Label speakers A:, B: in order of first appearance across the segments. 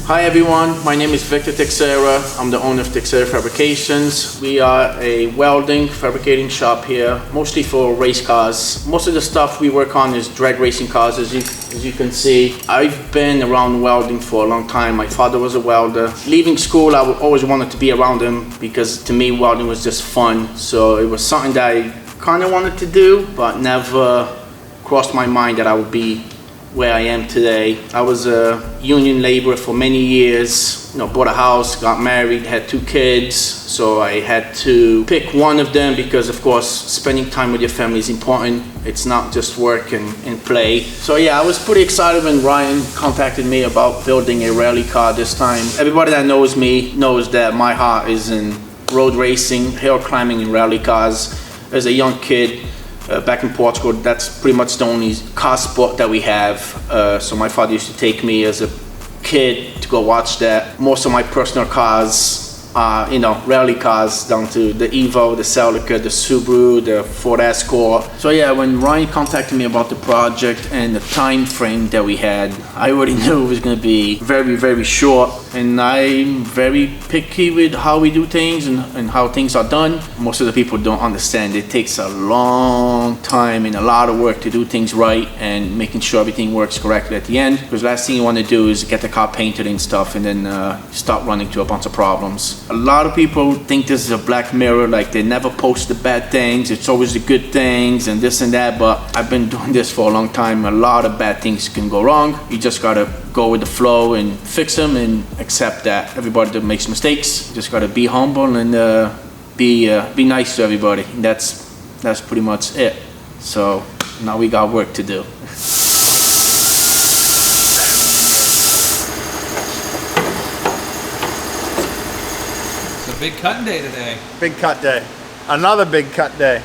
A: Hi everyone, my name is Victor Teixeira. I'm the owner of Teixeira Fabrications. We are a welding fabricating shop here, mostly for race cars. Most of the stuff we work on is drag racing cars, as you can see. I've been around welding for a long time. My father was a welder. Leaving school, I always wanted to be around him because to me welding was just fun. So it was something that I kind of wanted to do, but never crossed my mind that I would be where I am today. I was a union laborer for many years, bought a house, got married, had 2 kids, so I had to pick one of them because of course spending time with your family is important. It's not just work and play. So yeah, I was pretty excited when Ryan contacted me about building a rally car this time. Everybody that knows me knows that my heart is in road racing, hill climbing and rally cars. As a young kid, back in Portugal, that's pretty much the only car sport that we have. So my father used to take me as a kid to go watch that. Most of my personal cars are, rally cars, down to the Evo, the Celica, the Subaru, the Ford Escort. So yeah, when Ryan contacted me about the project and the time frame that we had, I already knew it was going to be very, very short. And I'm very picky with how we do things and how things are done. Most of the people don't understand. It takes a long time and a lot of work to do things right and making sure everything works correctly at the end. Because last thing you want to do is get the car painted and stuff and then start running into a bunch of problems. A lot of people think this is a black mirror, like they never post the bad things, it's always the good things and this and that, but I've been doing this for a long time. A lot of bad things can go wrong. You just gotta go with the flow and fix them and accept that everybody that makes mistakes. You just gotta be humble and be nice to everybody. And that's pretty much it. So now we got work to do.
B: Big cutting day today.
C: Big cut day. Another big cut day.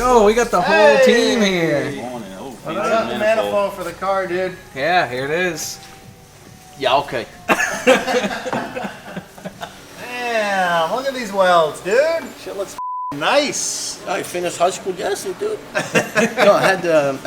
B: go. We got the whole team here.
C: I got the manifold for the car, dude.
B: Yeah, here it is.
A: Yeah, okay.
C: Damn, look at these welds, dude. Shit looks nice.
D: I finished high school yesterday, dude. No, I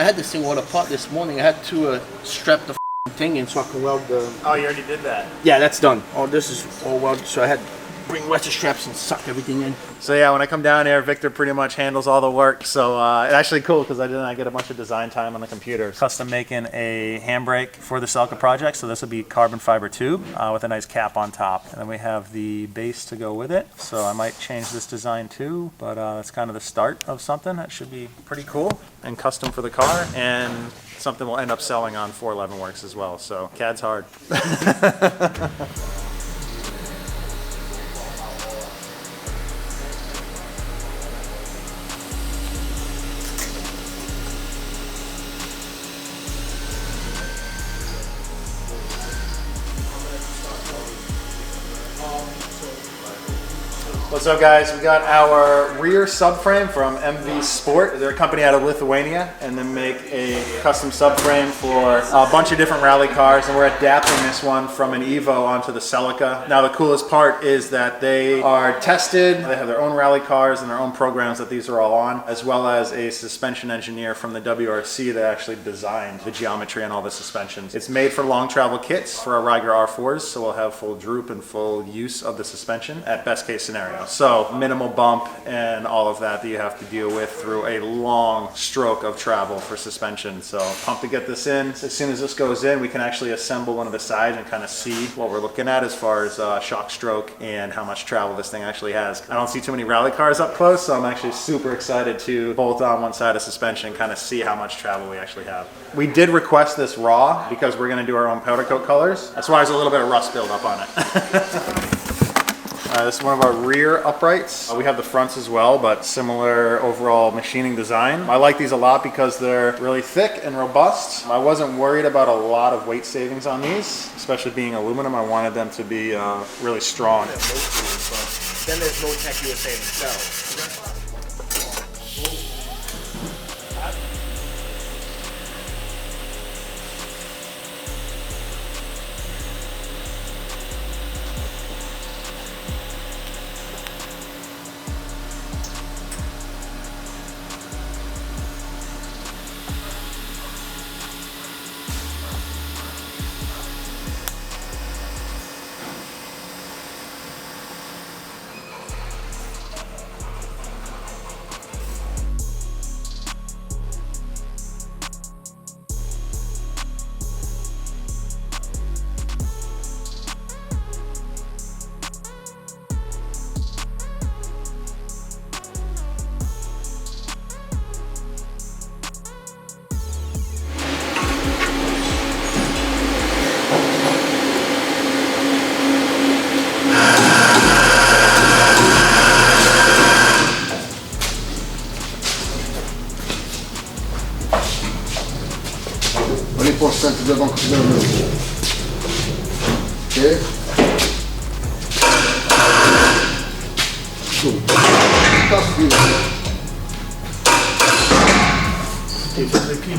D: had this thing all apart this morning. I had to strap the thing in so I can weld the...
C: Oh, you already did that.
D: Yeah, that's done. Oh, this is all welded, so I had to bring retro straps and suck everything in.
C: So yeah, when I come down here, Victor pretty much handles all the work. So it's actually cool because I get a bunch of design time on the computer. Custom making a handbrake for the Celica project. So this will be carbon fiber tube with a nice cap on top. And then we have the base to go with it. So I might change this design too, but that's kind of the start of something that should be pretty cool and custom for the car, and something we'll end up selling on 411 Works as well. So CAD's hard. What's up, guys? We got our rear subframe from MV Sport. They're a company out of Lithuania, and they make a custom subframe for a bunch of different rally cars, and we're adapting this one from an Evo onto the Celica. Now the coolest part is that they are tested, they have their own rally cars and their own programs that these are all on, as well as a suspension engineer from the WRC that actually designed the geometry and all the suspensions. It's made for long travel kits for our Riger R4s, so we'll have full droop and full use of the suspension at best case scenario. So minimal bump and all of that you have to deal with through a long stroke of travel for suspension. So pumped to get this in. As soon as this goes in, we can actually assemble one of the sides and kind of see what we're looking at as far as shock stroke and how much travel this thing actually has. I don't see too many rally cars up close, so I'm actually super excited to bolt on one side of suspension and kind of see how much travel we actually have. We did request this raw because we're going to do our own powder coat colors. That's why there's a little bit of rust buildup on it. This is one of our rear uprights. We have the fronts as well, but similar overall machining design. I like these a lot because they're really thick and robust. I wasn't worried about a lot of weight savings on these, especially being aluminum. I wanted them to be really strong.
D: Then there's no Tech USA themselves.
E: Percent do banco de gramão. Ok? Show. Tá subindo. Tem que fazer aqui.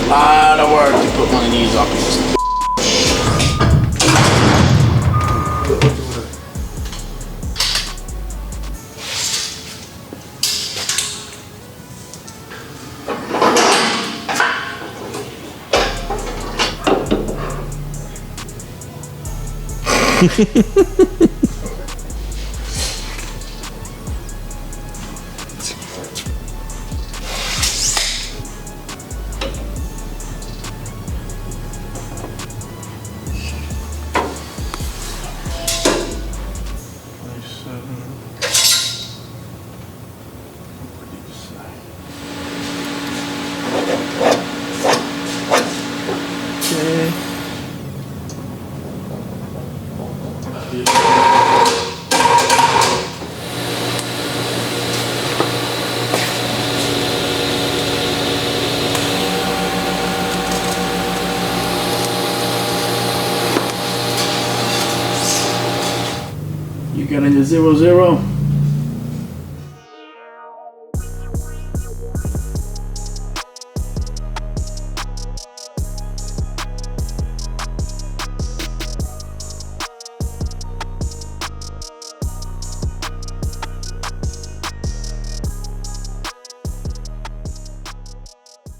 A: Lot of work to put one of these up here. got in the 00.